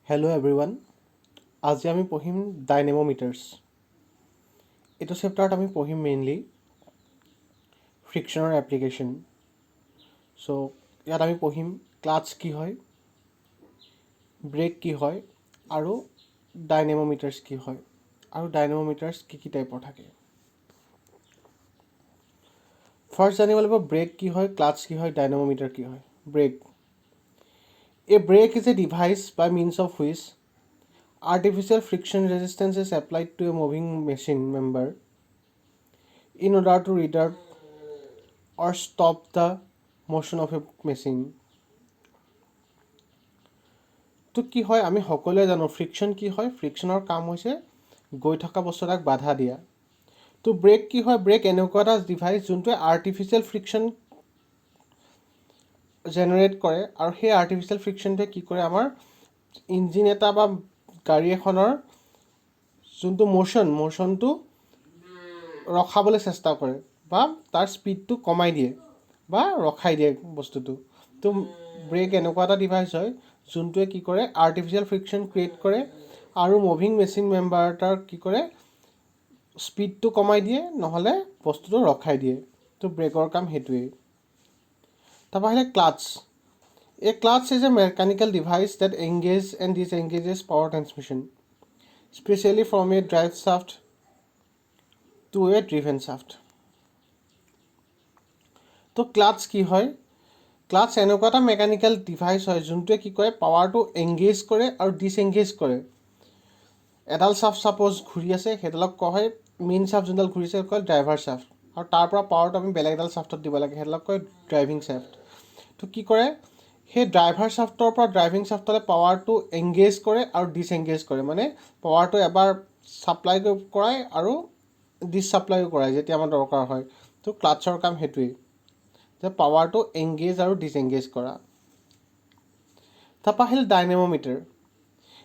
Hello everyone. আজি আমি পঢ়িম ডাইনেমোমিটাৰ্ছ। এইটো চেপ্টাৰত আমি পঢ়িম মেইনলি ফ্ৰিকশ্যনৰ এপ্লিকেশ্যন। চ' ইয়াত আমি পঢ়িম ক্লাটছ কি হয়, ব্ৰেক কি হয়, আৰু ডাইনেমোমিটাৰ্ছ কি হয়, আৰু ডাইনেমোমিটাৰ্ছ কি টাইপৰ থাকে। ফাৰ্ষ্ট জানিব লাগিব ব্ৰেক কি হয়, ক্লাটছ কি হয়, ডাইনেমোমিটাৰ কি হয়। Brake. A brake is a device by means of which artificial friction resistance is applied to a moving machine member in order to retard or stop the motion of a machine. তো কি হয় আমি সকলোৱে জানো friction কি হয়। ফ্ৰিকশ্যনৰ কাম হৈছে গৈ থকা বস্তু এটাক বাধা দিয়া। তো ব্ৰেক কি হয়, ব্ৰেক এনেকুৱা এটা ডিভাইচ যোনটোৱে আৰ্টিফিচিয়েল ফ্ৰিকশ্যন জেনেৰেট কৰে, আৰু সেই আৰ্টিফিচিয়েল ফ্ৰিকশ্যনটোৱে কি কৰে আমাৰ ইঞ্জিন এটা বা গাড়ী এখনৰ যোনটো মোশ্যনটো ৰখাবলৈ চেষ্টা কৰে বা তাৰ স্পীডটো কমাই দিয়ে বা ৰখাই দিয়ে বস্তুটো। তো ব্ৰেক এনেকুৱা এটা ডিভাইচ হয় যোনটোৱে কি কৰে আৰ্টিফিচিয়েল ফ্ৰিকশ্যন ক্ৰিয়েট কৰে আৰু মুভিং মেচিন মেম্বাৰ এটাৰ কি কৰে স্পীডটো কমাই দিয়ে নহ'লে বস্তুটো ৰখাই দিয়ে। তো ব্ৰেকৰ কাম সেইটোৱেই। তাৰপৰা আহিলে clutch. A clutch is a mechanical device that engages and disengages power transmission, especially from a drive shaft to a driven shaft. তো ক্লাটছ কি হয়, ক্লাটছ এনেকুৱা এটা মেকানিকেল ডিভাইচ হয় যোনটোৱে কি কৰে পাৱাৰটো এংগেজ কৰে আৰু ডিছএংগেজ কৰে। এডাল শ্বাফ্ট ছাপ'জ ঘূৰি আছে, সেইডালক কোৱা হয় মেইন শ্বাফ্ট যোনডাল ঘূৰিছে কয় ড্ৰাইভাৰ শ্বাফ্ট, আৰু তাৰ পৰা পাৱাৰটো আমি বেলেগ এডাল শ্বাফ্টত দিব লাগে, সেইডালক কয় ড্ৰাইভিং শ্বাফ্ট। তো কি কৰে সেই ড্ৰাইভাৰ শ্বাফ্টৰ পৰা ড্ৰাইভিং শ্বাফ্টলৈ পাৱাৰটো এংগেজ কৰে আৰু ডিছএংগেজ কৰে, মানে পাৱাৰটো এবাৰ ছাপ্লাই কৰায় আৰু ডিছছাপ্লাইও কৰায় যেতিয়া আমাৰ দৰকাৰ হয়। তো ক্লাটছৰ কাম সেইটোৱেই যে পাৱাৰটো এংগেজ আৰু ডিছএংগেজ কৰা। তাৰপৰা আহিল ডাইনেমোমিটাৰ।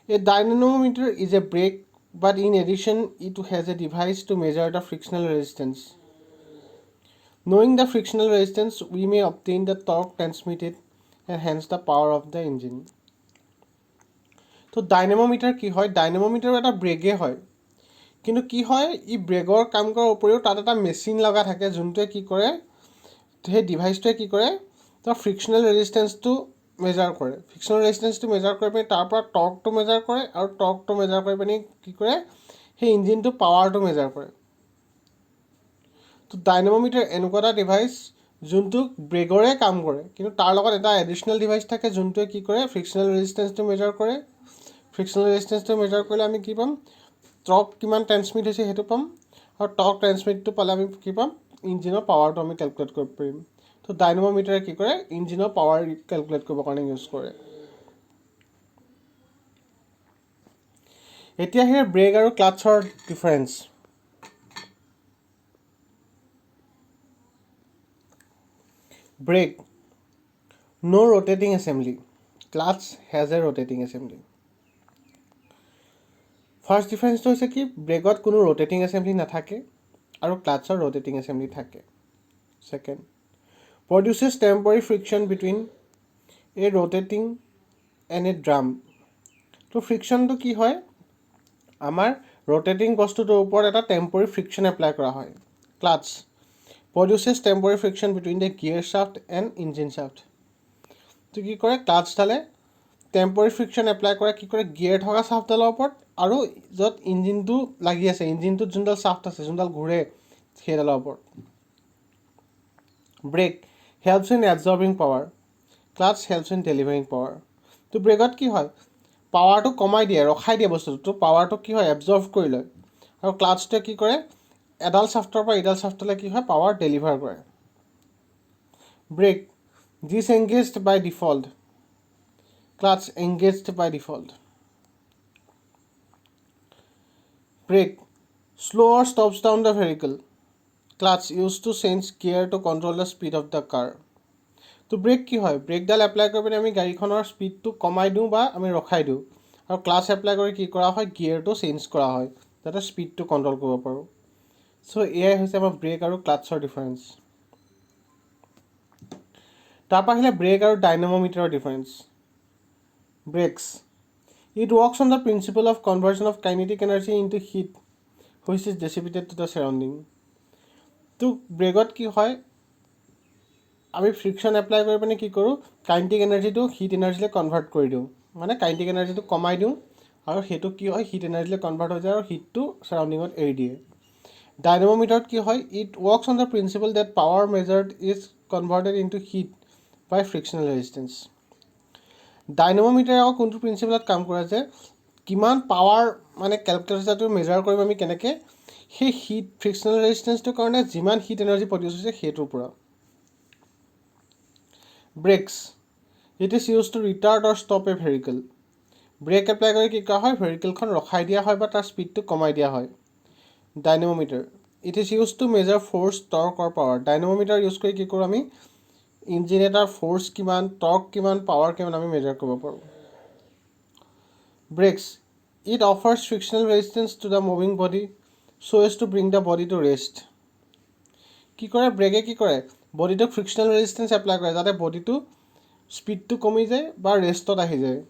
A dynamometer is a brake, but in addition it has a device to measure the frictional resistance. Knowing the frictional resistance, we may obtain the torque transmitted and hence the power of the engine. তো ডাইনেমোমিটাৰ কি হয়, ডাইনেমোমিটাৰ এটা ব্ৰেকে হয়, কিন্তু কি হয় ই ব্ৰেকৰ কাম কৰাৰ উপৰিও তাত এটা মেচিন লগা থাকে যোনটোৱে কি কৰে সেই ডিভাইচটোৱে কি কৰে তাৰ ফ্ৰিকশ্যনেল ৰেজিষ্টেঞ্চটো মেজাৰ কৰে। ফ্ৰিকশ্যনেল ৰেজিষ্টেঞ্চটো মেজাৰ কৰি পিনি তাৰ পৰা টৰ্কটো মেজাৰ কৰে, আৰু টৰ্কটো মেজাৰ কৰি পিনি কি কৰে সেই ইঞ্জিনটো পাৱাৰটো মেজাৰ কৰে। তো ডাইনেমোমিটাৰ এনেকুৱা এটা ডিভাইচ যোনটো ব্ৰেকৰে কাম কৰে, কিন্তু তাৰ লগত এটা এডিশ্যনেল ডিভাইচ থাকে যোনটোৱে কি কৰে ফ্ৰিকশ্যনেল ৰেজিষ্টেঞ্চটো মেজাৰ কৰে। ফ্ৰিকশ্যনেল ৰেজিষ্টেঞ্চটো মেজাৰ কৰিলে আমি কি পাম, টৰ্ক কিমান ট্ৰেন্সমিট হৈছে সেইটো পাম, আৰু টৰ্ক ট্ৰেন্সমিটটো পালে আমি কি পাম ইঞ্জিনৰ পাৱাৰটো আমি কেলকুলেট কৰিব পাৰিম। তো ডাইনেমোমিটাৰে কি কৰে ইঞ্জিনৰ পাৱাৰ কেলকুলেট কৰিবৰ কাৰণে ইউজ কৰে। এতিয়া সেই ব্ৰেক আৰু ক্লাটছৰ difference. Brake, no rotating assembly. Clutch has a rotating assembly. First ডিফাৰেঞ্চটো হৈছে কি ব্ৰেকত কোনো ৰোটেটিং এছেম্বলি নাথাকে আৰু ক্লাটছৰ ৰোটেটিং এছেম্বলি থাকে। Second, produces temporary friction between a rotating and a drum. তো ফ্ৰিকশ্যনটো কি হয় আমাৰ ৰোটেটিং বস্তুটোৰ ওপৰত এটা টেম্পৰাৰী ফ্ৰিকশ্যন এপ্লাই কৰা হয়। Clutch produces temporary friction between the gear shaft and engine shaft. তো কি কৰে ক্লাটছডালে টেম্পৰাৰী ফ্ৰিকশ্যন এপ্লাই কৰে কি কৰে গিয়াৰ থকা শ্বাফ্টডালৰ ওপৰত আৰু য'ত ইঞ্জিনটো লাগি আছে ইঞ্জিনটোত যোনডাল শ্বাফ্ট আছে যোনডাল ঘূৰে সেইডালৰ ওপৰত। Brake helps in absorbing power, clutch helps in delivering power. তো ব্ৰেকত কি হয় পাৱাৰটো কমাই দিয়ে, ৰখাই দিয়ে বস্তুটো, তো পাৱাৰটো কি হয় এবজৰ্ভ কৰি লয়, আৰু ক্লাটছটোৱে কি কৰে এডাল শ্বাফ্টৰ পৰা এডাল শ্বাফ্টলৈ কি হয় পাৱাৰ ডেলিভাৰ কৰে। Brake disengaged by default, clutch engaged by default. Brake slow or stops down the vehicle. Clutch used to change gear to control the speed of the car. তো ব্ৰেক কি হয় ব্ৰেকডাল এপ্লাই কৰি পিনে আমি গাড়ীখনৰ স্পীডটো কমাই দিওঁ বা আমি ৰখাই দিওঁ, আৰু ক্লাছ এপ্লাই কৰি কি কৰা হয় গিয়েৰটো চেঞ্জ কৰা হয় যাতে স্পীডটো কণ্ট্ৰল কৰিব পাৰোঁ। চ' এয়াই হৈছে আমাৰ ব্ৰেক আৰু ক্লাটছৰ ডিফাৰেঞ্চ। তাৰপৰা আহিলে ব্ৰেক আৰু ডাইনেমোমিটাৰৰ difference. ব্ৰেকছ It works on the principle of conversion of kinetic energy into heat which is dissipated to the surrounding. তো ব্ৰেকত কি হয় আমি ফ্ৰিকশ্যন এপ্লাই কৰি পিনে কি কৰোঁ কাইনেটিক এনাৰ্জিটো হিট এনাৰ্জিলৈ কনভাৰ্ট কৰি দিওঁ মানে কাইনেটিক এনাৰ্জিটো কমাই দিওঁ আৰু সেইটো কি হয় হিট এনাৰ্জিলৈ কনভাৰ্ট হৈ যায় আৰু হিটটো চাৰাউণ্ডিঙত এৰি দিয়ে ডাইনামোমিটাৰত কি হয় it works on the principle that power measured is converted into heat by frictional resistance ডাইনামোমিটাৰে আকৌ কোনটো প্ৰিন্সিপলত কাম কৰে যে কিমান পাৱাৰ মানে কেলকুলেটাৰটো মেজাৰ কৰিম আমি কেনেকৈ সেই হিট ফ্ৰিকশ্যনেল ৰেজিষ্টেঞ্চটোৰ কাৰণে যিমান হিট এনাৰ্জি প্ৰডিউচ হৈছে সেইটোৰ পৰা brakes it is use to retard or stop a vehicle brake apply কৰি কি কৰা হয় ভেহিকলখন ৰখাই দিয়া হয় বা তাৰ স্পীডটো কমাই দিয়া হয় dynamometer it is use to measure force torque or power dynamometer use কৰি কি কৰোঁ আমি ইঞ্জিন এটাৰ ফ'ৰ্চ কিমান টৰ্ক কিমান পাৱাৰ কিমান আমি মেজাৰ কৰিব পাৰোঁ brakes it offers frictional resistance to the moving body so' as to bring the body to rest কি কৰে ব্ৰেকে কি কৰে বডিটোক ফ্ৰিকশ্যনেল ৰেজিষ্টেঞ্চ এপ্লাই কৰে যাতে বডিটো স্পীডটো কমি যায় বা ৰেষ্টত আহি যায়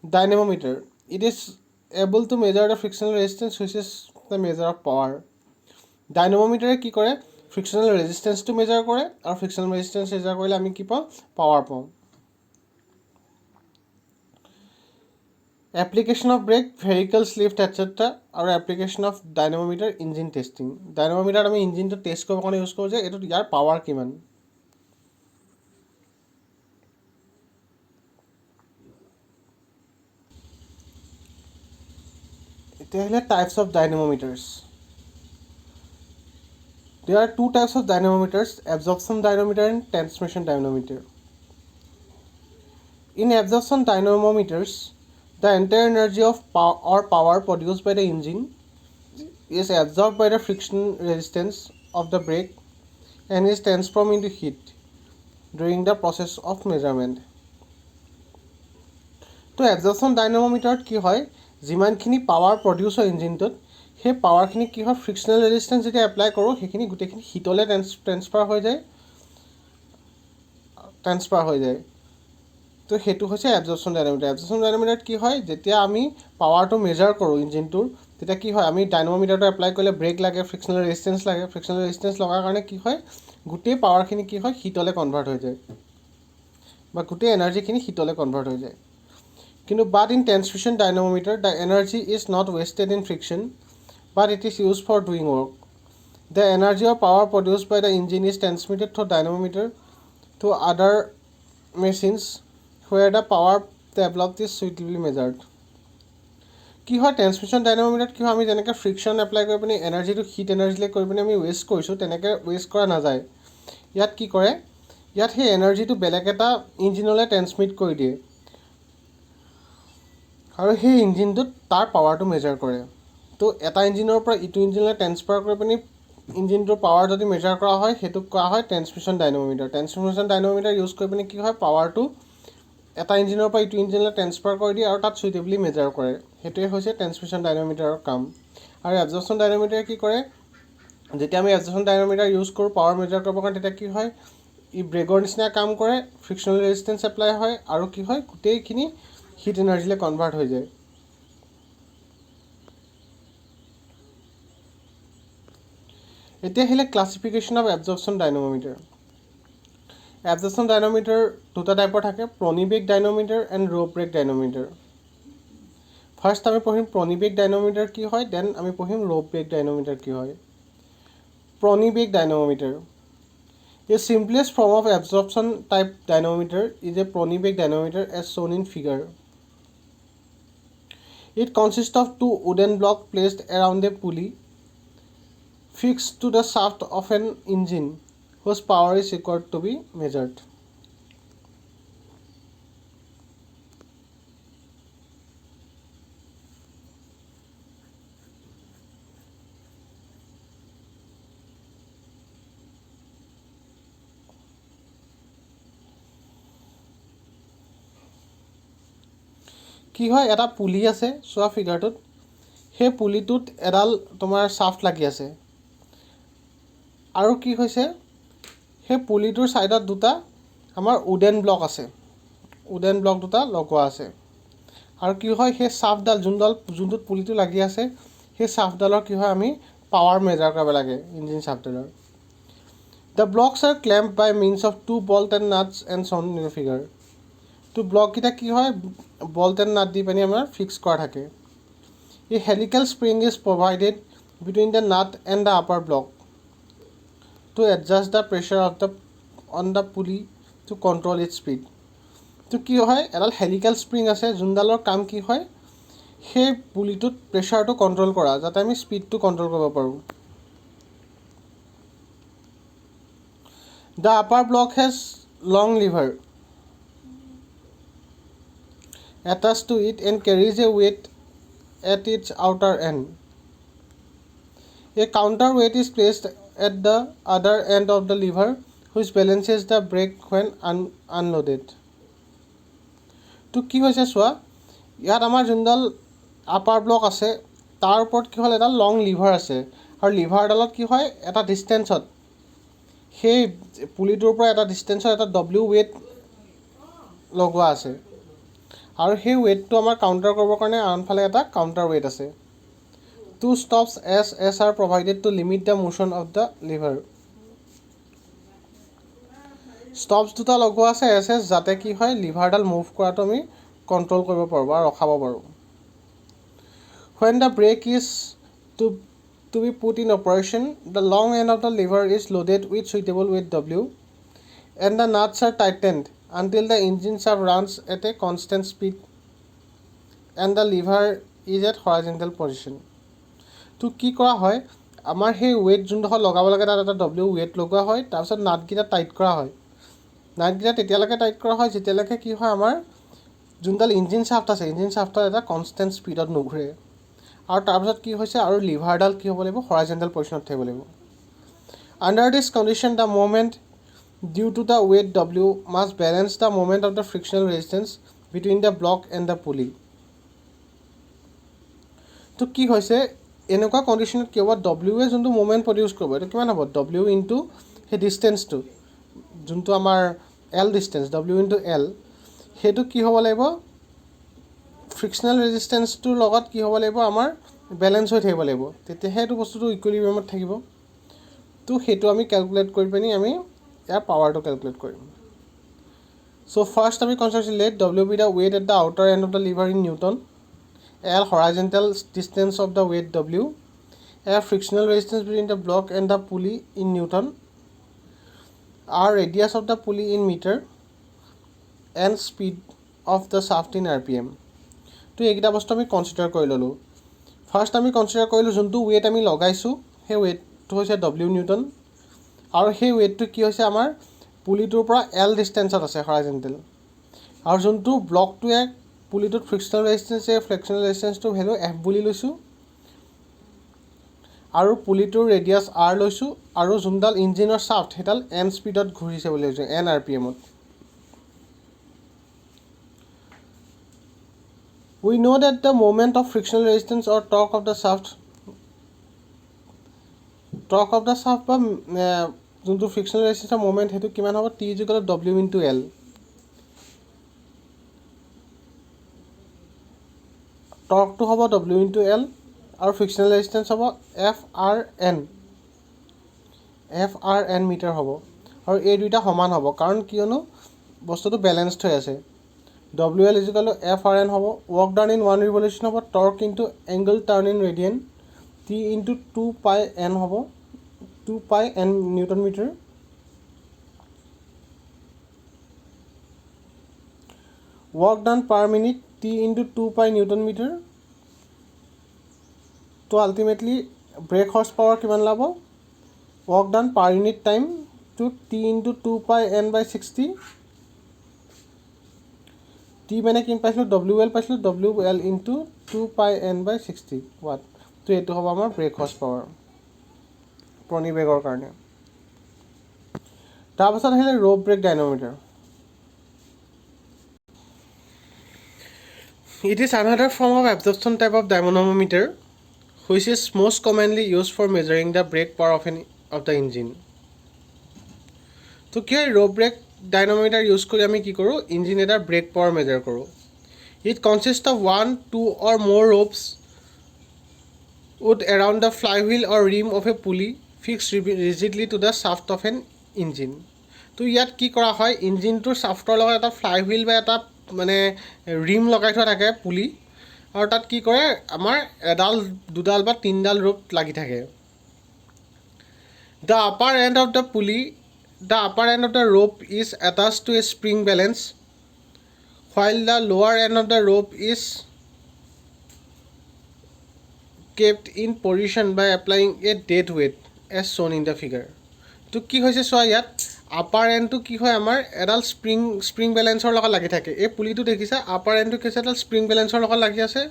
dynamometer it is able to measure the frictional resistance which is the measure of power ডাইনামোমিটাৰে কি কৰে ফ্ৰিকশ্যনেল ৰেজিষ্টেঞ্চটো মেজাৰ কৰে আৰু ফ্ৰিকশ্যনেল ৰেজিষ্টেঞ্চ মেজাৰ কৰিলে আমি কি পাওঁ পাৱাৰ পাওঁ application of brake vehicles lift etcetera আৰু application of dynamometer engine testing ডাইনামোমিটাৰত আমি ইঞ্জিনটো টেষ্ট কৰিবৰ কাৰণে ইউজ কৰোঁ যে এইটোত ইয়াৰ পাৱাৰ কিমান এতিয়া আহিলে types of dynamometers There are two types of dynamometers, absorption dynamometer and transmission dynamometer. In absorption dynamometers, the entire energy of power produced by the engine is absorbed by the friction resistance of the brake and is transformed into heat during the process of measurement. তো absorption dynamometer কি হয় যিমানখিনি power produce হয় ইঞ্জিনটোত সেই পাৱাৰখিনি কি হয় ফ্ৰিকশ্যনেল resistance যেতিয়া apply কৰোঁ সেইখিনি গোটেইখিনি হিটলৈ ট্ৰেন্সফাৰ হৈ যায় তো সেইটো হৈছে এবজৰ্পশ্যন ডাইনামোমিটাৰ এবজৰ্পশ্যন ডাইনামোমিটাৰত কি হয় যেতিয়া আমি পাৱাৰটো মেজাৰ কৰোঁ ইঞ্জিনটোৰ তেতিয়া কি হয় আমি ডাইনামোমিটাৰটো এপ্লাই কৰিলে ব্ৰেক লাগে ফ্ৰিকশ্যনেল ৰেজিষ্টেঞ্চ লগাৰ কাৰণে কি হয় গোটেই পাৱাৰখিনি কি হয় হিটলৈ কনভাৰ্ট হৈ যায় বা গোটেই এনাৰ্জিখিনি হিটলৈ কনভাৰ্ট হৈ যায় কিন্তু but in transmission dynamometer the energy is not wasted in friction but it is used for doing work. The energy or power produced by the engine is transmitted through dynamometer to other machines where the power developed is suitably measured. কি হয় transmission ডাইনামোমিটাৰত কি হয় আমি যেনেকৈ friction apply কৰি পিনি এনাৰ্জিটো hit এনাৰ্জিলৈ কৰি পিনি আমি ৱেষ্ট কৰিছোঁ তেনেকৈ ৱেষ্ট কৰা নাযায় ইয়াত কি কৰে ইয়াত সেই এনাৰ্জিটো বেলেগ এটা ইঞ্জিনলৈ ট্ৰান্সমিট কৰি দিয়ে আৰু সেই ইঞ্জিনটোত তাৰ পাৱাৰটো মেজাৰ কৰে তো এটা ইঞ্জিনৰ পৰা ইটো ইঞ্জিনলৈ ট্ৰেন্সফাৰ কৰি পিনি ইঞ্জিনটোৰ পাৱাৰ যদি মেজাৰ কৰা হয় সেইটোক কোৱা হয় ট্ৰান্সমিশ্যন ডাইনামোমিটাৰ ইউজ কৰি পিনি কি হয় পাৱাৰটো এটা ইঞ্জিনৰ পৰা ইটো ইঞ্জিনলৈ ট্ৰেন্সফাৰ কৰি দিয়ে আৰু তাত চুইটেবলি মেজাৰ কৰে সেইটোৱে হৈছে ট্ৰান্সমিশ্যন ডাইনামোমিটাৰৰ কাম আৰু এবজৰ্পশ্যন ডাইনামোমিটাৰে কি কৰে যেতিয়া আমি এবজৰ্পশ্যন ডাইনামোমিটাৰ ইউজ কৰোঁ পাৱাৰ মেজাৰ কৰিবৰ কাৰণে তেতিয়া কি হয় ই ব্ৰেকৰ নিচিনা কাম কৰে ফ্ৰিকশ্যনেল ৰেজিষ্টেঞ্চ এপ্লাই হয় আৰু কি হয় গোটেইখিনি হিট এনাৰ্জিলৈ কনভাৰ্ট হৈ যায় এতিয়া আহিলে ক্লাছিফিকেশ্যন অফ এবজৰ্পশ্যন ডাইনামোমিটাৰ এবজৰ্পশ্যন ডাইনামোমিটাৰ দুটা টাইপৰ থাকে প্ৰনিবেগ ডাইনামোমিটাৰ এণ্ড ৰ' ব্ৰেক ডাইনামোমিটাৰ ফাৰ্ষ্ট আমি পঢ়িম প্ৰনিবেগ ডাইনামোমিটাৰ কি হয় দেন আমি পঢ়িম ৰ' ব্ৰেক ডাইনামোমিটাৰ কি হয় প্ৰনিবেগ ডাইনামোমিটাৰ A simplest form of absorption type dynamometer is a Pronibeg dynamometer as shown in figure. It consists of two wooden blocks placed around a pulley fixed to the shaft of an engine whose power is required to be measured. কি হয় এটা পুলি আছে চোৱা ফিগাৰটোত সেই পুলিটোত এডাল তোমাৰ shaft লাগি আছে আৰু কি হৈছে সেই পুলিটোৰ ছাইডত দুটা আমাৰ উডেন ব্লক আছে উডেন ব্লক দুটা লগোৱা আছে আৰু কি হয় সেই শ্বাফ্টডাল যোনটোত পুলিটো লাগি আছে সেই শ্বাফ্টডালৰ কি হয় আমি পাৱাৰ মেজাৰ কৰিব লাগে ইঞ্জিন শ্বাফ্টডালৰ the blocks are clamp by means of 2 bolt and nuts and shown in the figure তো ব্লককেইটা কি হয় বল্ট এণ্ড নাট দি পিনি আমাৰ ফিক্স কৰা থাকে A helical spring is provided between the nut and the upper block to adjust the pressure on the pulley to control its speed. তো কি হয় এডাল হেলিকেল স্প্ৰিং আছে যোনডালৰ কাম কি হয় সেই পুলিটোত প্ৰেছাৰটো কণ্ট্ৰল কৰা যাতে আমি স্পীডটো কণ্ট্ৰল কৰিব পাৰোঁ The upper block has long lever attached to it and carries a weight at its outer end. A counterweight is placed at the other end of the lever which balances the brake when unloaded. তো কি হৈছে চোৱা ইয়াত আমাৰ যোনডাল upper block আছে তাৰ ওপৰত কি হ'ল এডাল লং লিভাৰ আছে আৰু লিভাৰডালত কি হয় এটা ডিষ্টেঞ্চত সেই পুলিটোৰ পৰা এটা ডিষ্টেঞ্চত এটা ডব্লিউ ৱেইট লগোৱা আছে আৰু সেই ৱেইটটো আমাৰ কাউণ্টাৰ কৰিবৰ কাৰণে আনফালে এটা কাউণ্টাৰ ৱেইট আছে Two stops S are provided to limit the motion of the lever. Stops দুটা লগোৱা আছে S যাতে কি হয় লিভাৰডাল মুভ কৰাটো আমি কণ্ট্ৰল কৰিব পাৰোঁ বা ৰখাব পাৰোঁ When the brake is to be put in operation, the long end of the lever is loaded with suitable weight W and the nuts are tightened until the engine shaft runs at a constant speed and the lever is at horizontal position. তো কি কৰা হয় আমাৰ সেই weight যোনডোখৰ লগাব লাগে তাত এটা ডব্লিউ ৱেইট লগোৱা হয় তাৰপিছত নাটকেইটা টাইট কৰা হয় নাটকেইটা তেতিয়ালৈকে টাইট কৰা হয় যেতিয়ালৈকে কি হয় আমাৰ যোনডাল ইঞ্জিন শ্বাফ্ট আছে ইঞ্জিন শ্বাফ্টত এটা কনষ্টেণ্ট স্পীডত নুঘূৰে আৰু তাৰপিছত কি হৈছে আৰু লিভাৰডাল কি হ'ব লাগিব হৰাইজেণ্টেল পজিশ্যনত থাকিব লাগিব under this condition the movement due to the weight W must balance the movement of the frictional resistance between the block and the pulley তো কি হৈছে এনেকুৱা কণ্ডিশ্যনত কি হ'ব ডব্লিউৱে যোনটো মুভমেণ্ট প্ৰডিউচ কৰিব এইটো কিমান হ'ব ডব্লিউ ইনটু সেই ডিষ্টেঞ্চটো যোনটো আমাৰ L distance W into L সেইটো কি হ'ব লাগিব ফ্ৰিকশ্যনেল ৰেজিষ্টেঞ্চটোৰ লগত কি হ'ব লাগিব আমাৰ বেলেঞ্চ হৈ থাকিব লাগিব তেতিয়াহে এইটো বস্তুটো ইকুইলিব্ৰিয়ামত থাকিব তো সেইটো আমি কেলকুলেট কৰি পিনি আমি ইয়াৰ পাৱাৰটো কেলকুলেট কৰিম চ' ফাৰ্ষ্ট আমি consider let W be the weight at the outer end of the lever in newton L horizontal distance of the weight W, F frictional resistance between the block and the pulley in Newton, R radius of the pulley in meter, and speed of the shaft in RPM. তো এইকেইটা বস্তু আমি consider কৰি ল'লোঁ first আমি consider কৰিলোঁ যোনটো weight আমি লগাইছোঁ সেই ৱেইটটো হৈছে ডব্লিউ নিউটন আৰু সেই ৱেইটটো কি হৈছে আমাৰ পুলিটোৰ পৰা এল ডিষ্টেঞ্চত আছে হৰাইজেণ্টেল আৰু যোনটো ব্লকটোৱে পুলিটোত ফ্ৰিকশ্যনেল ৰেজিষ্টেঞ্চ ফ্ৰিকশ্যনেল ৰেজিষ্টেঞ্চটো ভেলু এফ বুলি লৈছোঁ আৰু পুলিটোৰ ৰেডিয়াছ আৰ লৈছোঁ আৰু যোনডাল ইঞ্জিনৰ শ্বাফ্ট সেইডাল এন স্পীডত ঘূৰিছে বুলি লৈছোঁ এন আৰ পি এমত We know that the moment of frictional resistance or torque of the shaft বা যোনটো ফ্ৰিকশ্যনেল ৰেজিষ্টেঞ্চৰ মুভমেণ্ট সেইটো কিমান হ'ব T is equal to W into L টৰ্কটো হ'ব ডব্লিউ ইনটু এল আৰু ফ্ৰিকশ্যনেল ৰেজিষ্টেঞ্চ হ'ব এফ আৰ এন মিটাৰ হ'ব আৰু এই দুইটা সমান হ'ব কাৰণ কিয়নো বস্তুটো বেলেঞ্চড হৈ আছে W L is equal to F R N হ'ব work done in one revolution হ'ব torque into angle turn in radian T into 2 pi N হ'ব 2 pi N newton metre work done per minute T into 2 pi newton metre তো ultimately brake horse power কিমান ল'ব work done per unit time to T into 2 pi N by 60 T মানে কিমান পাইছিলোঁ W L পাইছিলোঁ W L into 2 pi N by 60 watt তো এইটো হ'ব আমাৰ ব্ৰেক হৰ্চ পাৱাৰ প্ৰনি বেগৰ কাৰণে তাৰপাছত আহিলে rope brake dynamometer It is another form of absorption type of dynamometer which is most commonly used for measuring the brake power of the engine. তো কি হয় ৰ' ব্ৰেক ডাইনামোমিটাৰ ইউজ কৰি আমি কি কৰোঁ ইঞ্জিন এটাৰ ব্ৰেক পাৱাৰ মেজাৰ কৰোঁ It consists of 1, 2 or more ropes would around the flywheel or rim of a pulley fixed rigidly to the shaft of an engine. তো ইয়াত কি কৰা হয়, ইঞ্জিনটোৰ শ্বাফ্টৰ লগত এটা ফ্লাইহুইল বা এটা মানে ৰিম লগাই থোৱা থাকে পুলি, আৰু তাত কি কৰে আমাৰ এডাল দুডাল বা তিনিডাল ৰোপ লাগি থাকে। The upper end of the rope is attached to a spring balance, while the lower end of the rope is kept in position by applying a dead weight as shown in the figure. তো কি হৈছে চোৱা, ইয়াত upper এণ্ডটো কি হয় আমাৰ এডাল spring বেলেঞ্চৰ লগত লাগি থাকে। এই পুলিটো দেখিছা, আপাৰ এণ্ডটো কি হৈছে এডাল স্প্ৰিং বেলেঞ্চৰ লগত লাগি আছে,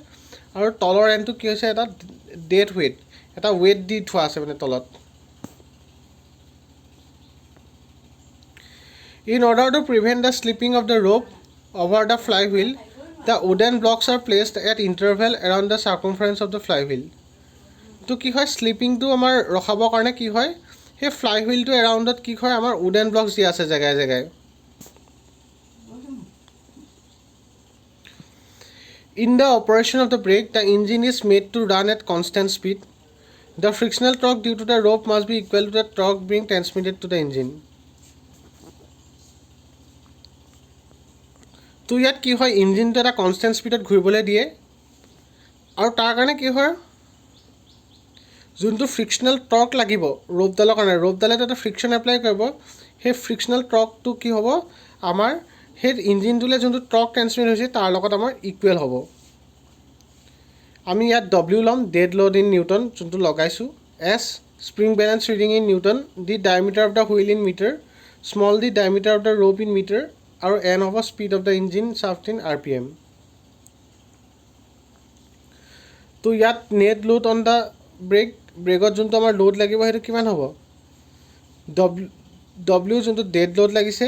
আৰু তলৰ এণ্ডটো কি হৈছে এটা ডেড ৱেইট, এটা ৱেইট দি থোৱা আছে মানে তলত। In order to prevent the slipping of the rope over the flywheel, the wooden blocks are placed at interval around the circumference of the flywheel. তো কি হয়, স্লিপিংটো আমাৰ ৰখাবৰ কাৰণে কি হয়, সেই ফ্লাইহুইলটো এৰাউণ্ডত কি হয় আমাৰ উডেন ব্লকছ দিয়া আছে জেগাই জেগাই। In the operation of the brake, the engine is made to run at constant speed. The frictional torque due to the rope must be equal to the torque being transmitted to the engine. তো ইয়াত কি হয়, ইঞ্জিনটো এটা constant স্পীডত ঘূৰিবলৈ দিয়ে, আৰু তাৰ কাৰণে কি হয় যোনটো ফ্ৰিকশ্যনেল টৰ্ক লাগিব ৰোপডালৰ কাৰণে, ৰোপডালে এটা ফ্ৰিকশ্যন এপ্লাই কৰিব, সেই ফ্ৰিকশ্যনেল টৰ্কটো কি হ'ব আমাৰ সেই ইঞ্জিনটোলৈ যোনটো টৰ্ক ট্ৰেন্সমিট হৈছে তাৰ লগত আমাৰ ইকুৱেল হ'ব। আমি ইয়াত ডব্লিউ ল'ম, ডেড লোড ইন নিউটন যোনটো লগাইছোঁ, S spring balance reading in newton, the diameter of the wheel in metre, small the diameter of the rope in metre, আৰু এন হ'ব speed of the engine shaft in RPM। তো ইয়াত net load on the ব্ৰেকত যোনটো আমাৰ load লাগিব সেইটো কিমান হ'ব, ডব্লিউ যোনটো ডেড লোড লাগিছে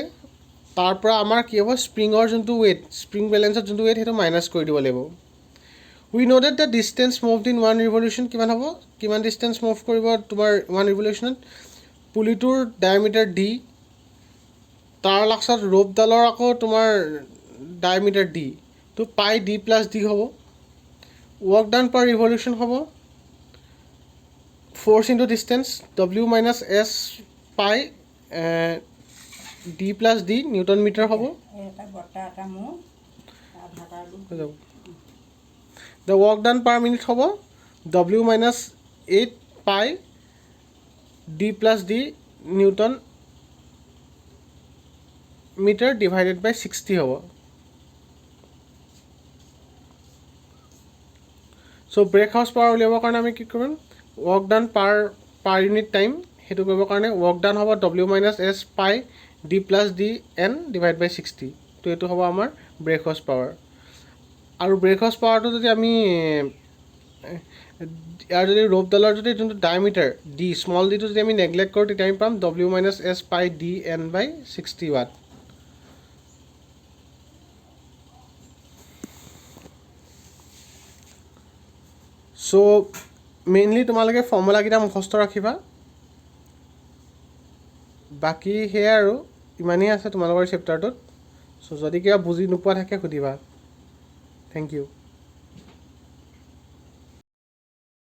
তাৰ পৰা আমাৰ কি হ'ব স্প্ৰিঙৰ যোনটো ৱেইট, স্প্ৰিং বেলেঞ্চত যোনটো ৱেইট সেইটো মাইনাছ কৰি দিব লাগিব। We know' that the distance moved in 1 revolution কিমান হ'ব, কিমান ডিষ্টেঞ্চ মুভ কৰিব তোমাৰ 1 ৰিভলিউশ্যনত, পুলিটোৰ ডায়মিটাৰ D, তাৰ লাষ্টত ৰোপডালৰ আকৌ তোমাৰ ডায়মিটাৰ D, তো পাই D + D হ'ব। ৱৰ্ক ডান পাৰ ৰিভলিউশ্যন হ'ব force into distance, W - S pi D + D newton metre হ'ব। The work done per minute হ'ব W - 8 pi D + D newton metre divided by 60 হ'ব। চ' brake house power উলিয়াবৰ কাৰণে আমি কি কৰিম, work done per unit time সেইটো কৰিবৰ কাৰণে ৱৰ্ক ডান হ'ব W - S pi D + D N divide বাই 60, তো এইটো হ'ব আমাৰ ব্ৰেক হাউচ পাৱাৰ। আৰু ব্ৰেক হাউচ পাৱাৰটো যদি আমি ইয়াৰ যদি ৰোপডালৰ যদি যোনটো ডায়মিটাৰ D স্মল ডিটো যদি আমি নেগলেক্ট কৰোঁ তেতিয়া আমি পাম W - S pi D N বাই 60 ৱাট। চ' মেইনলি তোমালোকে ফৰ্মুলাকেইটা মুখস্থ ৰাখিবা, বাকী সেয়াই আৰু ইমানেই আছে তোমালোকৰ চেপ্টাৰটোত। চ' যদি কিবা বুজি নোপোৱা থাকে সুধিবা। Thank U.